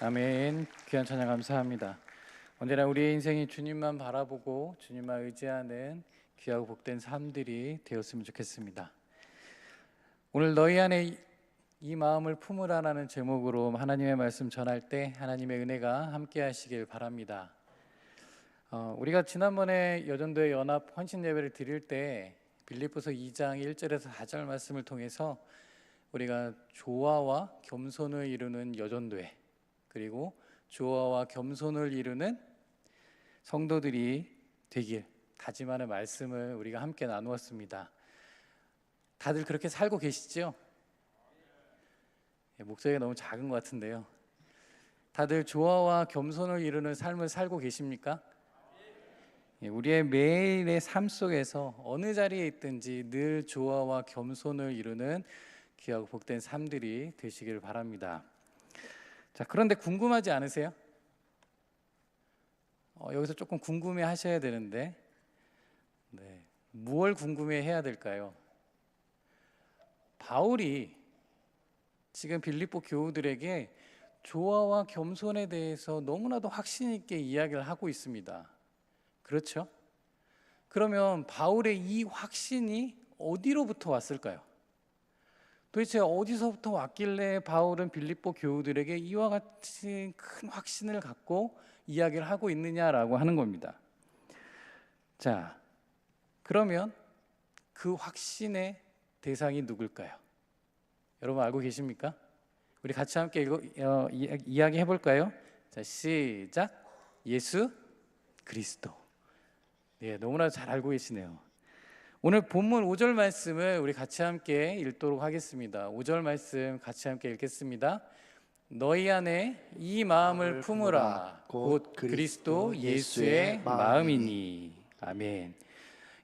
아멘. 귀한 찬양 감사합니다. 언제나 우리의 인생이 주님만 바라보고 주님만 의지하는 귀하고 복된 삶들이 되었으면 좋겠습니다. 오늘 너희 안에 이 마음을 품으라라는 제목으로 하나님의 말씀 전할 때 하나님의 은혜가 함께 하시길 바랍니다. 우리가 지난번에 여전도의 연합 헌신 예배를 드릴 때 빌립보서 2장 1절에서 4절 말씀을 통해서 우리가 조화와 겸손을 이루는 여전도회, 그리고 조화와 겸손을 이루는 성도들이 되길 다짐하는 말씀을 우리가 함께 나누었습니다. 다들 그렇게 살고 계시죠? 목소리가 너무 작은 것 같은데요. 다들 조화와 겸손을 이루는 삶을 살고 계십니까? 우리의 매일의 삶 속에서 어느 자리에 있든지 늘 조화와 겸손을 이루는 귀하고 복된 삶들이 되시길 바랍니다. 자, 그런데 궁금하지 않으세요? 여기서 조금 궁금해 하셔야 되는데, 무엇을 궁금해 해야 될까요? 바울이 지금 빌립보 교우들에게 조화와 겸손에 대해서 너무나도 확신 있게 이야기를 하고 있습니다. 그렇죠? 그러면 바울의 이 확신이 어디로부터 왔을까요? 도대체 어디서부터 왔길래 바울은 빌립보 교우들에게 이와 같이 큰 확신을 갖고 이야기를 하고 있느냐라고 하는 겁니다. 자, 그러면 그 확신의 대상이 누굴까요? 여러분 알고 계십니까? 우리 같이 함께 이야기 해볼까요? 자, 시작. 예수 그리스도. 네, 너무나 잘 알고 계시네요. 오늘 본문 5절 말씀을 우리 같이 함께 읽도록 하겠습니다. 5절 말씀 같이 함께 읽겠습니다. 너희 안에 이 마음을 품으라. 곧 그리스도 예수의 마음이니. 아멘.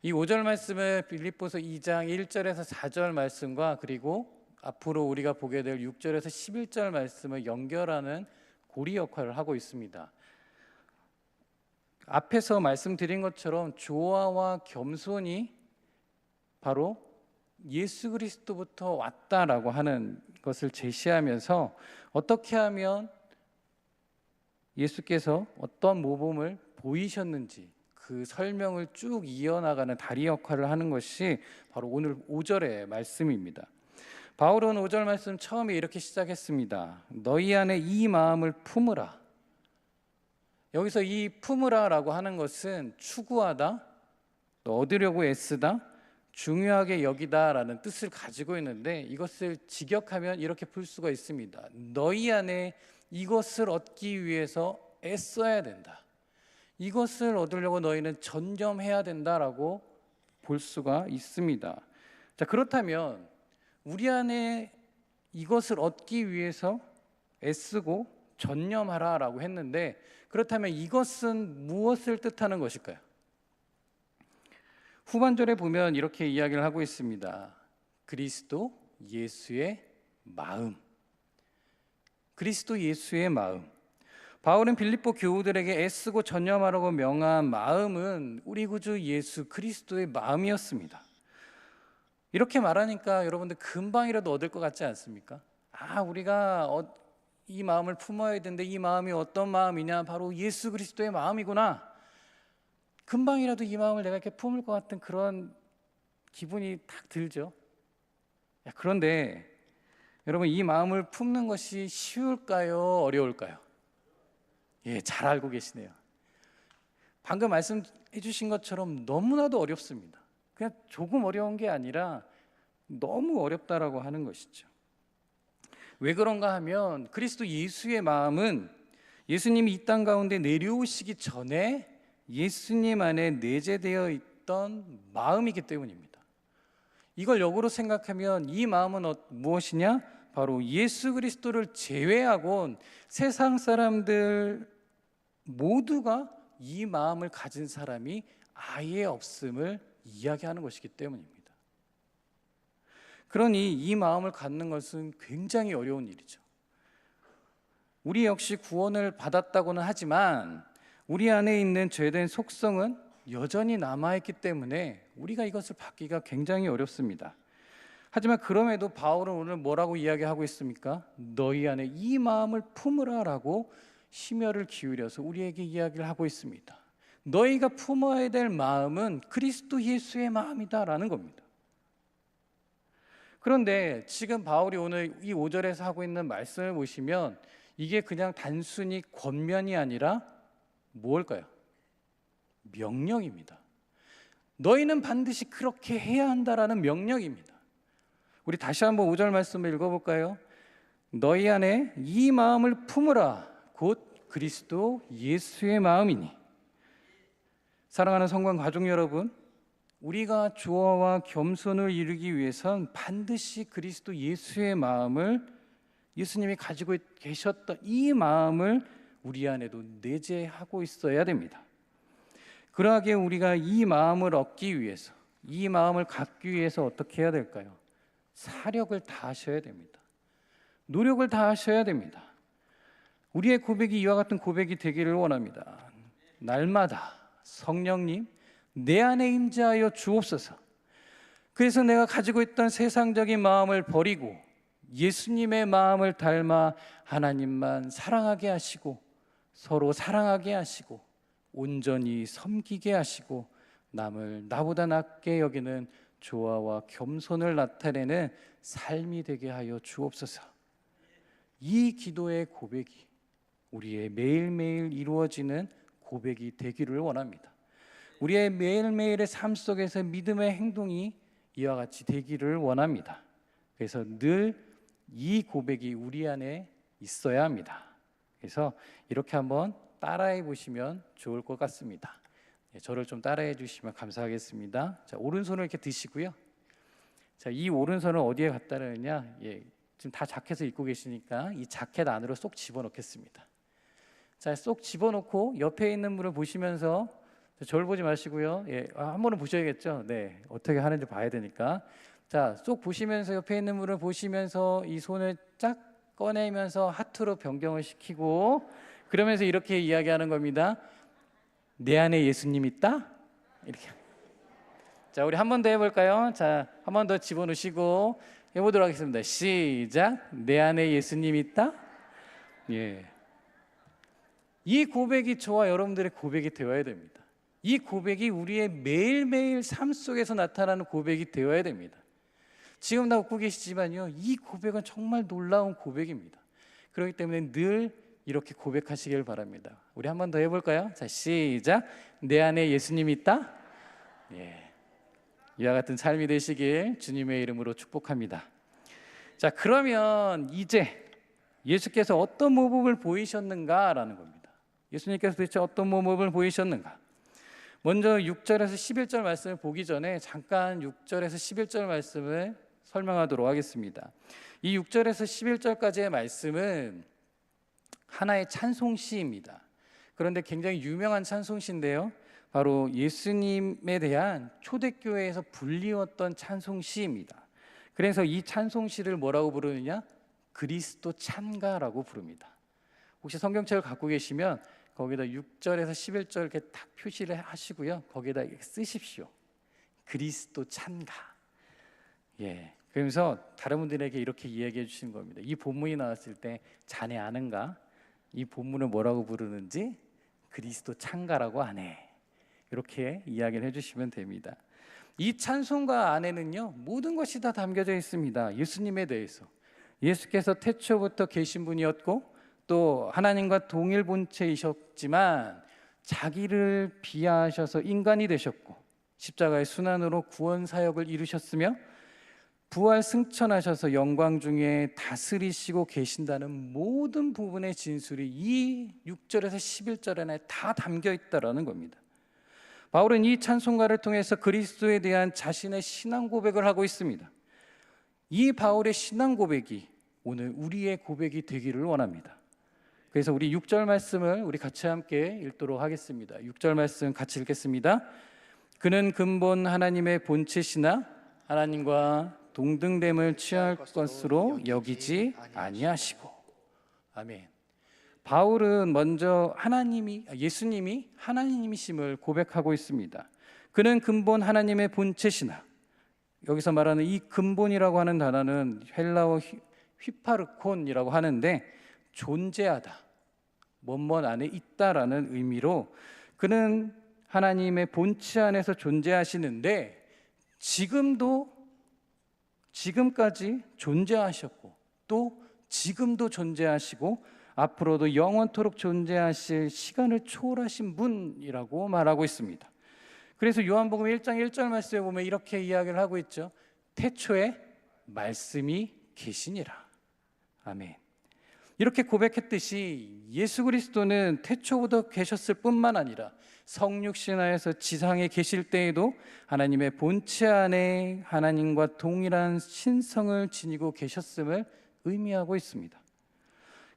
이 5절 말씀을 빌립보서 2장 1절에서 4절 말씀과 그리고 앞으로 우리가 보게 될 6절에서 11절 말씀을 연결하는 고리 역할을 하고 있습니다. 앞에서 말씀드린 것처럼 조화와 겸손이 바로 예수 그리스도부터 왔다라고 하는 것을 제시하면서 어떻게 하면 예수께서 어떤 모범을 보이셨는지 그 설명을 쭉 이어나가는 다리 역할을 하는 것이 바로 오늘 5절의 말씀입니다. 바울은 5절 말씀 처음에 이렇게 시작했습니다. 너희 안에 이 마음을 품으라. 여기서 이 품으라라고 하는 것은 추구하다, 또 얻으려고 애쓰다, 중요하게 여기다라는 뜻을 가지고 있는데 이것을 직역하면 이렇게 풀 수가 있습니다. 너희 안에 이것을 얻기 위해서 애써야 된다. 이것을 얻으려고 너희는 전념해야 된다라고 볼 수가 있습니다. 자, 그렇다면 우리 안에 이것을 얻기 위해서 애쓰고 전념하라라고 했는데 그렇다면 이것은 무엇을 뜻하는 것일까요? 후반절에 보면 이렇게 이야기를 하고 있습니다. 그리스도 예수의 마음. 그리스도 예수의 마음. 바울은 빌립보 교우들에게 애쓰고 전념하라고 명한 마음은 우리 구주 예수 그리스도의 마음이었습니다. 이렇게 말하니까 여러분들 금방이라도 얻을 것 같지 않습니까? 우리가 이 마음을 품어야 되는데 이 마음이 어떤 마음이냐? 바로 예수 그리스도의 마음이구나. 금방이라도 이 마음을 내가 이렇게 품을 것 같은 그런 기분이 딱 들죠. 그런데 여러분 이 마음을 품는 것이 쉬울까요? 어려울까요? 잘 알고 계시네요. 방금 말씀해 주신 것처럼 너무나도 어렵습니다. 그냥 조금 어려운 게 아니라 너무 어렵다라고 하는 것이죠. 왜 그런가 하면 그리스도 예수의 마음은 예수님이 이 땅 가운데 내려오시기 전에 예수님 안에 내재되어 있던 마음이기 때문입니다. 이걸 역으로 생각하면 이 마음은 무엇이냐? 바로 예수 그리스도를 제외하곤 세상 사람들 모두가 이 마음을 가진 사람이 아예 없음을 이야기하는 것이기 때문입니다. 그러니 이 마음을 갖는 것은 굉장히 어려운 일이죠. 우리 역시 구원을 받았다고는 하지만 우리 안에 있는 죄된 속성은 여전히 남아있기 때문에 우리가 이것을 받기가 굉장히 어렵습니다. 하지만 그럼에도 바울은 오늘 뭐라고 이야기하고 있습니까? 너희 안에 이 마음을 품으라라고 심혈을 기울여서 우리에게 이야기를 하고 있습니다. 너희가 품어야 될 마음은 그리스도 예수의 마음이다라는 겁니다. 그런데 지금 바울이 오늘 이 5절에서 하고 있는 말씀을 보시면 이게 그냥 단순히 권면이 아니라 뭘까요? 명령입니다. 너희는 반드시 그렇게 해야 한다라는 명령입니다. 우리 다시 한번 5절 말씀을 읽어볼까요? 너희 안에 이 마음을 품으라 곧 그리스도 예수의 마음이니. 사랑하는 성관 가족 여러분, 우리가 조화와 겸손을 이루기 위해선 반드시 그리스도 예수의 마음을, 예수님이 가지고 계셨던 이 마음을 우리 안에도 내재하고 있어야 됩니다. 그러하기에 우리가 이 마음을 얻기 위해서, 이 마음을 갖기 위해서 어떻게 해야 될까요? 사력을 다하셔야 됩니다. 노력을 다하셔야 됩니다. 우리의 고백이 이와 같은 고백이 되기를 원합니다. 날마다 성령님 내 안에 임재하여 주옵소서. 그래서 내가 가지고 있던 세상적인 마음을 버리고 예수님의 마음을 닮아 하나님만 사랑하게 하시고 서로 사랑하게 하시고 온전히 섬기게 하시고 남을 나보다 낫게 여기는 조화와 겸손을 나타내는 삶이 되게 하여 주옵소서. 이 기도의 고백이 우리의 매일매일 이루어지는 고백이 되기를 원합니다. 우리의 매일매일의 삶 속에서 믿음의 행동이 이와 같이 되기를 원합니다. 그래서 늘 이 고백이 우리 안에 있어야 합니다. 그래서 이렇게 한번 따라해 보시면 좋을 것 같습니다. 저를 좀 따라해 주시면 감사하겠습니다. 자, 오른손을 이렇게 드시고요. 자, 이 오른손을 어디에 갖다 놓느냐? 지금 다 자켓을 입고 계시니까 이 자켓 안으로 쏙 집어넣겠습니다. 자, 쏙 집어넣고 옆에 있는 분을 보시면서, 저를 보지 마시고요. 한 번은 보셔야겠죠. 네, 어떻게 하는지 봐야 되니까. 자, 쏙 보시면서 옆에 있는 분을 보시면서 이 손을 쫙 꺼내면서 하트로 변경을 시키고, 그러면서 이렇게 이야기하는 겁니다. 내 안에 예수님 있다? 이렇게. 자, 우리 한 번 더 해볼까요? 자, 한 번 더 집어넣으시고 해보도록 하겠습니다. 시작. 내 안에 예수님 있다? 예. 이 고백이 저와 여러분들의 고백이 되어야 됩니다. 이 고백이 우리의 매일매일 삶 속에서 나타나는 고백이 되어야 됩니다. 지금 다 웃고 계시지만요, 이 고백은 정말 놀라운 고백입니다. 그렇기 때문에 늘 이렇게 고백하시길 바랍니다. 우리 한 번 더 해볼까요? 자, 시작. 내 안에 예수님이 있다? 예. 이와 같은 삶이 되시길 주님의 이름으로 축복합니다. 자, 그러면 이제 예수께서 어떤 모범을 보이셨는가라는 겁니다. 예수님께서 도대체 어떤 모범을 보이셨는가? 먼저 6절에서 11절 말씀을 보기 전에 잠깐 6절에서 11절 말씀을 설명하도록 하겠습니다. 이 6절에서 11절까지의 말씀은 하나의 찬송시입니다. 그런데 굉장히 유명한 찬송시인데요, 바로 예수님에 대한 초대교회에서 불리웠던 찬송시입니다. 그래서 이 찬송시를 뭐라고 부르느냐? 그리스도 찬가라고 부릅니다. 혹시 성경책을 갖고 계시면 거기다 6절에서 11절 이렇게 딱 표시를 하시고요, 거기다 쓰십시오. 그리스도 찬가. 예. 그러면서 다른 분들에게 이렇게 이야기해 주시는 겁니다. 이 본문이 나왔을 때 자네 아는가? 이 본문을 뭐라고 부르는지 그리스도 찬가라고 하네. 이렇게 이야기를 해주시면 됩니다. 이 찬송가 안에는요, 모든 것이 다 담겨져 있습니다. 예수님에 대해서, 예수께서 태초부터 계신 분이었고 또 하나님과 동일 본체이셨지만 자기를 비하하셔서 인간이 되셨고 십자가의 순환으로 구원 사역을 이루셨으며 부활 승천하셔서 영광 중에 다스리시고 계신다는 모든 부분의 진술이 이 6절에서 11절에 다 담겨 있다라는 겁니다. 바울은 이 찬송가를 통해서 그리스도에 대한 자신의 신앙 고백을 하고 있습니다. 이 바울의 신앙 고백이 오늘 우리의 고백이 되기를 원합니다. 그래서 우리 6절 말씀을 우리 같이 함께 읽도록 하겠습니다. 6절 말씀 같이 읽겠습니다. 그는 근본 하나님의 본체시나 하나님과 동등됨을 취할 것으로 여기지 아니하시고. 아멘. 바울은 먼저 예수님이 하나님이심을 고백하고 있습니다. 그는 근본 하나님의 본체시나, 여기서 말하는 이 근본이라고 하는 단어는 헬라어 휘파르콘이라고 하는데 존재하다, 뭐뭐 안에 있다라는 의미로 그는 하나님의 본체 안에서 존재하시는데 지금까지 존재하셨고 또 지금도 존재하시고 앞으로도 영원토록 존재하실 시간을 초월하신 분이라고 말하고 있습니다. 그래서 요한복음 1장 1절 말씀에 보면 이렇게 이야기를 하고 있죠. 태초에 말씀이 계시니라. 아멘. 이렇게 고백했듯이 예수 그리스도는 태초부터 계셨을 뿐만 아니라 성육신하여서 지상에 계실 때에도 하나님의 본체 안에 하나님과 동일한 신성을 지니고 계셨음을 의미하고 있습니다.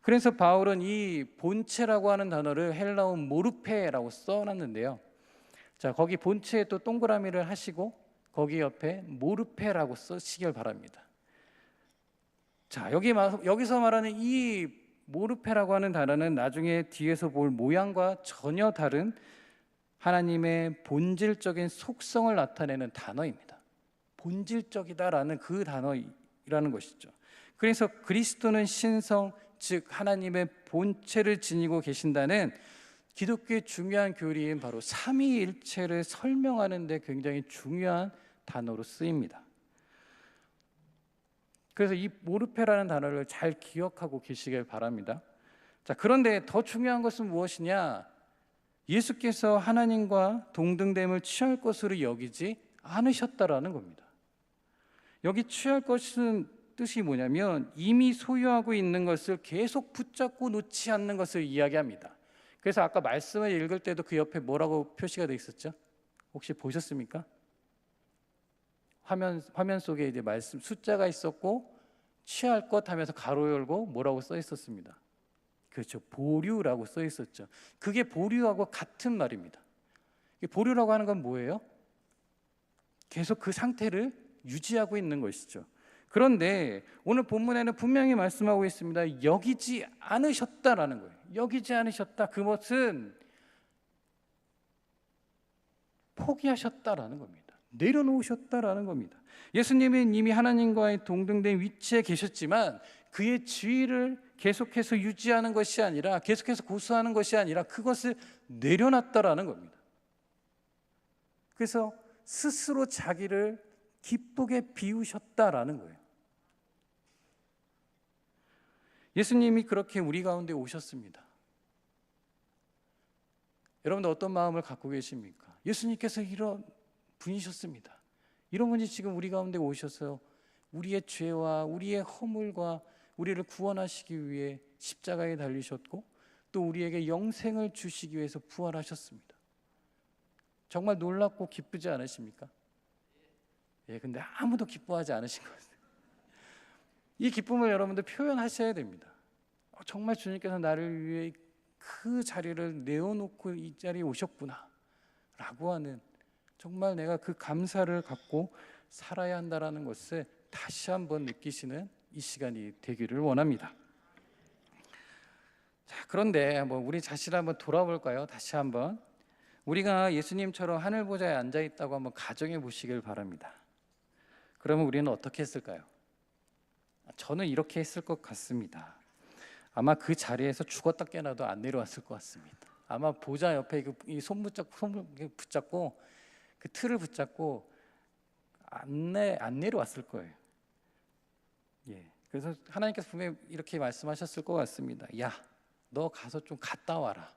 그래서 바울은 이 본체라고 하는 단어를 헬라어 모르페라고 써놨는데요. 자, 거기 본체에 또 동그라미를 하시고 거기 옆에 모르페라고 쓰시길 바랍니다. 자, 여기서 말하는 이 모르페라고 하는 단어는 나중에 뒤에서 볼 모양과 전혀 다른 하나님의 본질적인 속성을 나타내는 단어입니다. 본질적이다라는 그 단어라는 것이죠. 그래서 그리스도는 신성, 즉 하나님의 본체를 지니고 계신다는 기독교의 중요한 교리인 바로 삼위일체를 설명하는 데 굉장히 중요한 단어로 쓰입니다. 그래서 이 모르페라는 단어를 잘 기억하고 계시길 바랍니다. 자, 그런데 더 중요한 것은 무엇이냐? 예수께서 하나님과 동등됨을 취할 것으로 여기지 않으셨다라는 겁니다. 여기 취할 것은 뜻이 뭐냐면 이미 소유하고 있는 것을 계속 붙잡고 놓지 않는 것을 이야기합니다. 그래서 아까 말씀을 읽을 때도 그 옆에 뭐라고 표시가 되어 있었죠? 혹시 보셨습니까? 화면 속에 이제 말씀 숫자가 있었고 취할 것 하면서 가로 열고 뭐라고 써 있었습니다. 그렇죠. 보류라고 써 있었죠. 그게 보류하고 같은 말입니다. 보류라고 하는 건 뭐예요? 계속 그 상태를 유지하고 있는 것이죠. 그런데 오늘 본문에는 분명히 말씀하고 있습니다. 여기지 않으셨다라는 거예요. 여기지 않으셨다. 그것은 포기하셨다라는 겁니다. 내려놓으셨다라는 겁니다. 예수님은 이미 하나님과의 동등된 위치에 계셨지만 그의 지위를 계속해서 유지하는 것이 아니라 계속해서 고수하는 것이 아니라 그것을 내려놨다라는 겁니다. 그래서 스스로 자기를 기쁘게 비우셨다라는 거예요. 예수님이 그렇게 우리 가운데 오셨습니다. 여러분들 어떤 마음을 갖고 계십니까? 예수님께서 이런 분이셨습니다. 이런 분이 지금 우리 가운데 오셔서 우리의 죄와 우리의 허물과 우리를 구원하시기 위해 십자가에 달리셨고 또 우리에게 영생을 주시기 위해서 부활하셨습니다. 정말 놀랍고 기쁘지 않으십니까? 예, 근데 아무도 기뻐하지 않으신 것 같아요. 이 기쁨을 여러분들 표현하셔야 됩니다. 정말 주님께서 나를 위해 그 자리를 내어놓고 이 자리에 오셨구나 라고 하는, 정말 내가 그 감사를 갖고 살아야 한다는 것을 다시 한번 느끼시는 이 시간이 되기를 원합니다. 자, 그런데 우리 자신을 한번 돌아볼까요? 다시 한번 우리가 예수님처럼 하늘 보좌에 앉아 있다고 한번 가정해 보시길 바랍니다. 그러면 우리는 어떻게 했을까요? 저는 이렇게 했을 것 같습니다. 아마 그 자리에서 죽었다 깨나도 안 내려왔을 것 같습니다. 아마 보좌 옆에 손 붙잡고 그 틀을 붙잡고 안 내려왔을 거예요. 예, 그래서 하나님께서 분명히 이렇게 말씀하셨을 것 같습니다. 야, 너 가서 좀 갔다 와라.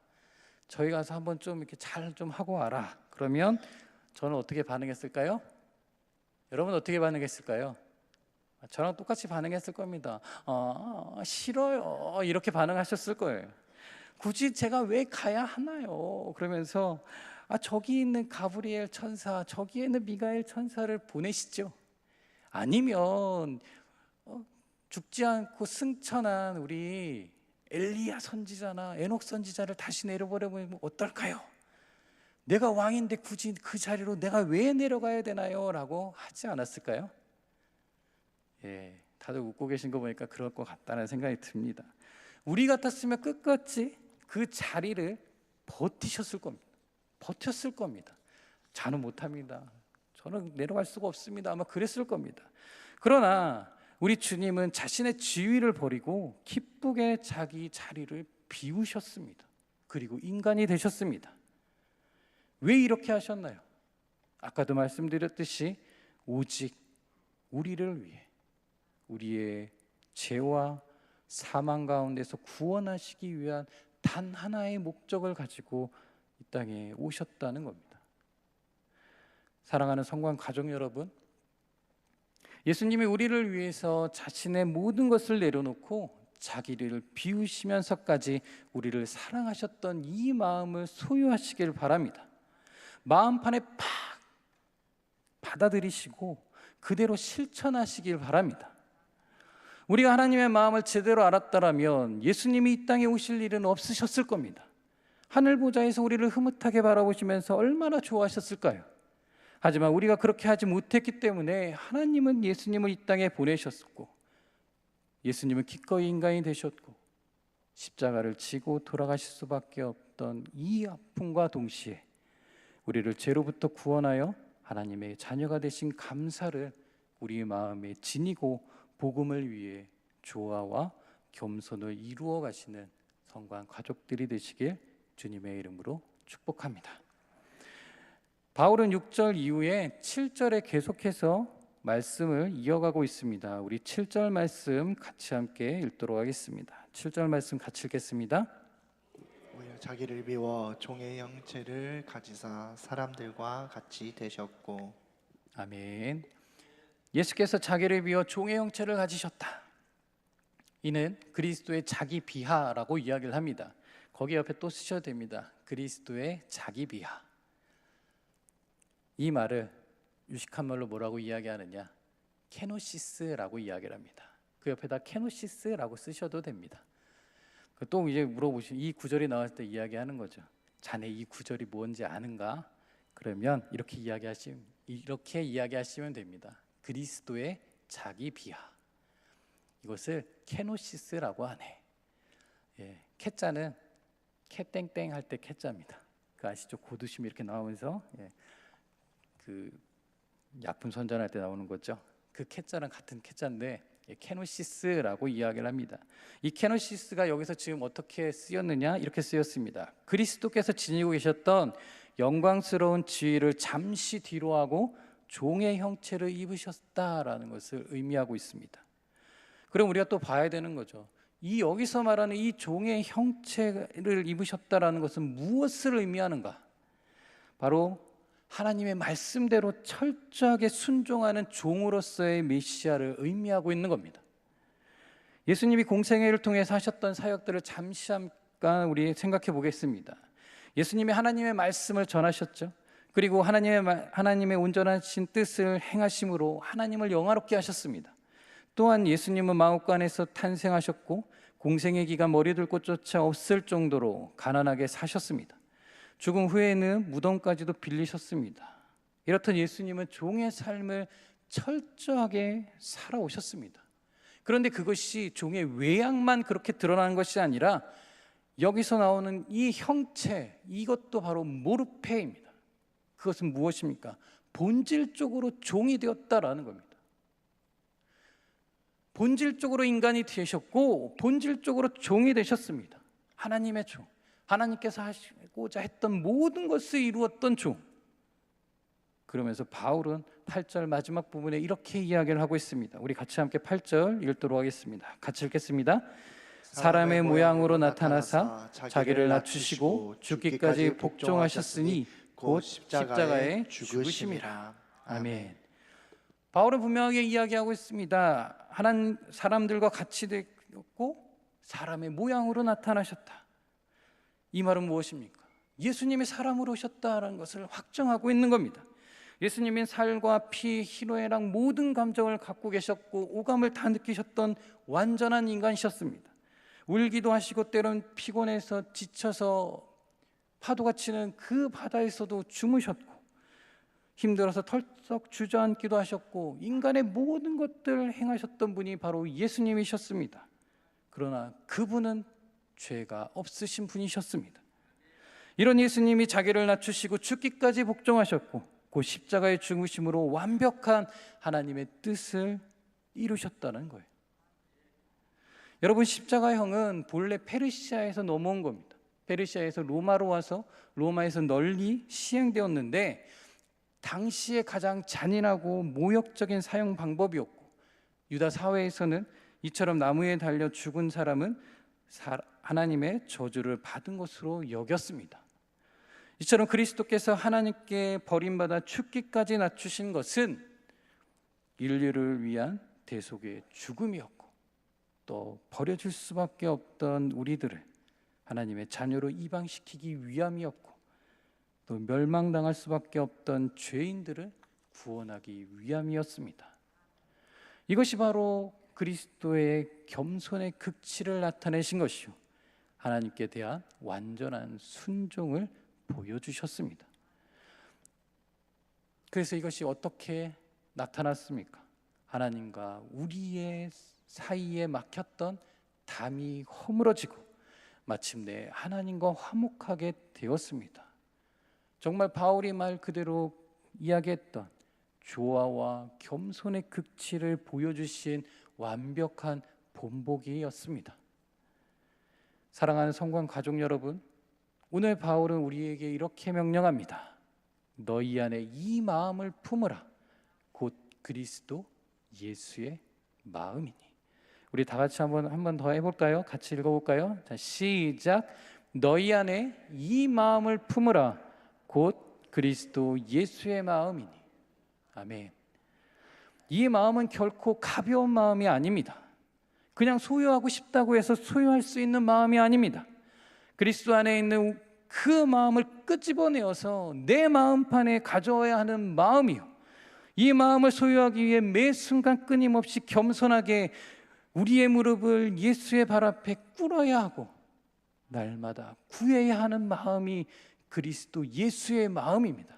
저희 가서 한번 좀 이렇게 잘 좀 하고 와라. 그러면 저는 어떻게 반응했을까요? 여러분 어떻게 반응했을까요? 저랑 똑같이 반응했을 겁니다. 싫어요. 이렇게 반응하셨을 거예요. 굳이 제가 왜 가야 하나요? 그러면서 저기 있는 가브리엘 천사, 저기 있는 미가엘 천사를 보내시죠. 아니면 죽지 않고 승천한 우리 엘리야 선지자나 에녹 선지자를 다시 내려보내면 어떨까요? 내가 왕인데 굳이 그 자리로 내가 왜 내려가야 되나요? 라고 하지 않았을까요? 예, 다들 웃고 계신 거 보니까 그럴 것 같다는 생각이 듭니다. 우리 같았으면 끝까지 그 자리를 버티셨을 겁니다. 버텼을 겁니다. 저는 못합니다. 저는 내려갈 수가 없습니다. 아마 그랬을 겁니다. 그러나 우리 주님은 자신의 지위를 버리고 기쁘게 자기 자리를 비우셨습니다. 그리고 인간이 되셨습니다. 왜 이렇게 하셨나요? 아까도 말씀드렸듯이 오직 우리를 위해, 우리의 죄와 사망 가운데서 구원하시기 위한 단 하나의 목적을 가지고 이 땅에 오셨다는 겁니다. 사랑하는 성관 가족 여러분, 예수님이 우리를 위해서 자신의 모든 것을 내려놓고 자기를 비우시면서까지 우리를 사랑하셨던 이 마음을 소유하시길 바랍니다. 마음판에 팍 받아들이시고 그대로 실천하시길 바랍니다. 우리가 하나님의 마음을 제대로 알았다라면 예수님이 이 땅에 오실 일은 없으셨을 겁니다. 하늘 보좌에서 우리를 흐뭇하게 바라보시면서 얼마나 좋아하셨을까요? 하지만 우리가 그렇게 하지 못했기 때문에 하나님은 예수님을 이 땅에 보내셨고, 예수님은 기꺼이 인간이 되셨고 십자가를 지고 돌아가실 수밖에 없던 이 아픔과 동시에 우리를 죄로부터 구원하여 하나님의 자녀가 되신 감사를 우리 마음에 지니고 복음을 위해 조화와 겸손을 이루어 가시는 성관 가족들이 되시길 주님의 이름으로 축복합니다. 바울은 6절 이후에 7절에 계속해서 말씀을 이어가고 있습니다. 우리 7절 말씀 같이 함께 읽도록 하겠습니다. 7절 말씀 같이 읽겠습니다. 자기를 비워 종의 형체를 가지사 사람들과 같이 되셨고. 아멘. 예수께서 자기를 비워 종의 형체를 가지셨다. 이는 그리스도의 자기 비하라고 이야기를 합니다. 거기 옆에 또 쓰셔도 됩니다. 그리스도의 자기 비하. 이 말을 유식한 말로 뭐라고 이야기하느냐? 케노시스라고 이야기를 합니다. 그 옆에다 케노시스라고 쓰셔도 됩니다. 또 이제 물어보시면 이 구절이 나왔을 때 이야기하는 거죠. 자네 이 구절이 뭔지 아는가? 그러면 이렇게 이야기하시면 됩니다. 그리스도의 자기 비하. 이것을 케노시스라고 하네. 캐자는 캐땡땡 할 때 캐자입니다. 그 아시죠? 고두심이 이렇게 나오면서 그 약품 선전할 때 나오는 거죠. 그 캐자랑 같은 캐자인데 케노시스라고 이야기를 합니다. 이 케노시스가 여기서 지금 어떻게 쓰였느냐? 이렇게 쓰였습니다. 그리스도께서 지니고 계셨던 영광스러운 지위를 잠시 뒤로하고 종의 형체를 입으셨다라는 것을 의미하고 있습니다. 그럼 우리가 또 봐야 되는 거죠. 이 여기서 말하는 이 종의 형체를 입으셨다라는 것은 무엇을 의미하는가? 바로 하나님의 말씀대로 철저하게 순종하는 종으로서의 메시아를 의미하고 있는 겁니다. 예수님이 공생애를 통해서 하셨던 사역들을 잠깐 우리 생각해 보겠습니다. 예수님이 하나님의 말씀을 전하셨죠. 그리고 하나님의 온전하신 뜻을 행하심으로 하나님을 영화롭게 하셨습니다. 또한 예수님은 마옥간에서 탄생하셨고 공생의 기간 머리둘 곳조차 없을 정도로 가난하게 사셨습니다. 죽음 후에는 무덤까지도 빌리셨습니다. 이렇듯 예수님은 종의 삶을 철저하게 살아오셨습니다. 그런데 그것이 종의 외양만 그렇게 드러나는 것이 아니라 여기서 나오는 이 형체, 이것도 바로 모르페입니다. 그것은 무엇입니까? 본질적으로 종이 되었다라는 겁니다. 본질적으로 인간이 되셨고 본질적으로 종이 되셨습니다. 하나님의 종, 하나님께서 하시고자 했던 모든 것을 이루었던 종. 그러면서 바울은 8절 마지막 부분에 이렇게 이야기를 하고 있습니다. 우리 같이 함께 8절 읽도록 하겠습니다. 같이 읽겠습니다. 사람의 모양으로 나타나사 자기를 낮추시고 죽기까지 복종하셨으니 곧 십자가에 죽으심이라. 아멘. 바울은 분명하게 이야기하고 있습니다. 하나님 사람들과 같이 되었고 사람의 모양으로 나타나셨다. 이 말은 무엇입니까? 예수님이 사람으로 오셨다는 것을 확정하고 있는 겁니다. 예수님은 살과 피, 희노애락 모든 감정을 갖고 계셨고 오감을 다 느끼셨던 완전한 인간이셨습니다. 울기도 하시고 때론 피곤해서 지쳐서 파도가 치는 그 바다에서도 주무셨고 힘들어서 털썩 주저앉기도 하셨고 인간의 모든 것들을 행하셨던 분이 바로 예수님이셨습니다. 그러나 그분은 죄가 없으신 분이셨습니다. 이런 예수님이 자기를 낮추시고 죽기까지 복종하셨고 그 십자가의 죽으심으로 완벽한 하나님의 뜻을 이루셨다는 거예요. 여러분, 십자가형은 본래 페르시아에서 넘어온 겁니다. 페르시아에서 로마로 와서 로마에서 널리 시행되었는데 당시에 가장 잔인하고 모욕적인 사용 방법이었고, 유다 사회에서는 이처럼 나무에 달려 죽은 사람은 하나님의 저주를 받은 것으로 여겼습니다. 이처럼 그리스도께서 하나님께 버림받아 죽기까지 낮추신 것은 인류를 위한 대속의 죽음이었고, 또 버려질 수밖에 없던 우리들을 하나님의 자녀로 입양시키기 위함이었고, 또 멸망당할 수밖에 없던 죄인들을 구원하기 위함이었습니다. 이것이 바로 그리스도의 겸손의 극치를 나타내신 것이요, 하나님께 대한 완전한 순종을 보여주셨습니다. 그래서 이것이 어떻게 나타났습니까? 하나님과 우리의 사이에 막혔던 담이 허물어지고 마침내 하나님과 화목하게 되었습니다. 정말 바울이 말 그대로 이야기했던 조화와 겸손의 극치를 보여주신 완벽한 본보기였습니다. 사랑하는 성관 가족 여러분, 오늘 바울은 우리에게 이렇게 명령합니다. 너희 안에 이 마음을 품으라. 곧 그리스도 예수의 마음이니. 우리 다 같이 한 번 더 해볼까요? 같이 읽어볼까요? 자, 시작. 너희 안에 이 마음을 품으라. 곧 그리스도 예수의 마음이니. 아멘. 이 마음은 결코 가벼운 마음이 아닙니다. 그냥 소유하고 싶다고 해서 소유할 수 있는 마음이 아닙니다. 그리스도 안에 있는 그 마음을 끄집어내어서 내 마음판에 가져와야 하는 마음이요, 이 마음을 소유하기 위해 매 순간 끊임없이 겸손하게 우리의 무릎을 예수의 발 앞에 꿇어야 하고 날마다 구해야 하는 마음이 그리스도 예수의 마음입니다.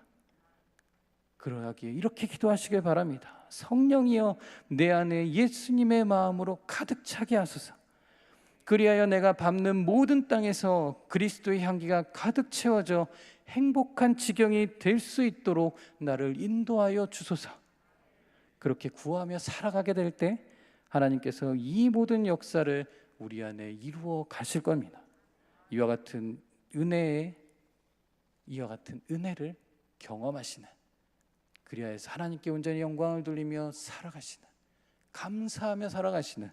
그러하기에 이렇게 기도하시길 바랍니다. 성령이여, 내 안에 예수님의 마음으로 가득 차게 하소서. 그리하여 내가 밟는 모든 땅에서 그리스도의 향기가 가득 채워져 행복한 지경이 될 수 있도록 나를 인도하여 주소서. 그렇게 구하며 살아가게 될 때 하나님께서 이 모든 역사를 우리 안에 이루어 가실 겁니다. 이와 같은 은혜를 경험하시는, 그리하여서 하나님께 온전히 영광을 돌리며 살아가시는, 감사하며 살아가시는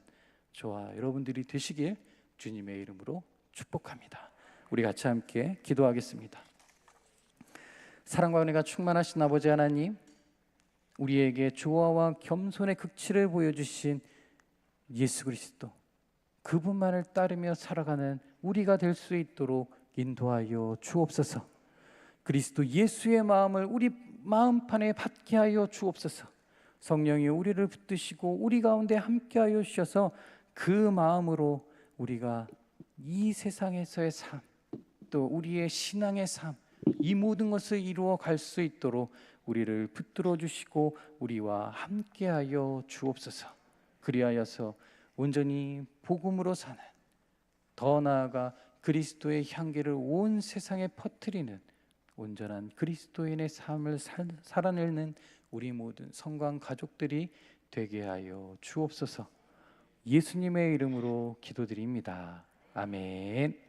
저와 여러분들이 되시길 주님의 이름으로 축복합니다. 우리 같이 함께 기도하겠습니다. 사랑과 은혜가 충만하신 아버지 하나님, 우리에게 조화와 겸손의 극치를 보여주신 예수 그리스도, 그분만을 따르며 살아가는 우리가 될 수 있도록 인도하여 주옵소서. 그리스도 예수의 마음을 우리 마음판에 받게 하여 주옵소서. 성령이 우리를 붙드시고 우리 가운데 함께하여 주셔서 그 마음으로 우리가 이 세상에서의 삶, 또 우리의 신앙의 삶, 이 모든 것을 이루어 갈 수 있도록 우리를 붙들어 주시고 우리와 함께하여 주옵소서. 그리하여서 온전히 복음으로 사는, 더 나아가 그리스도의 향기를 온 세상에 퍼뜨리는 온전한 그리스도인의 삶을 살아내는 우리 모든 성관 가족들이 되게 하여 주옵소서. 예수님의 이름으로 기도드립니다. 아멘.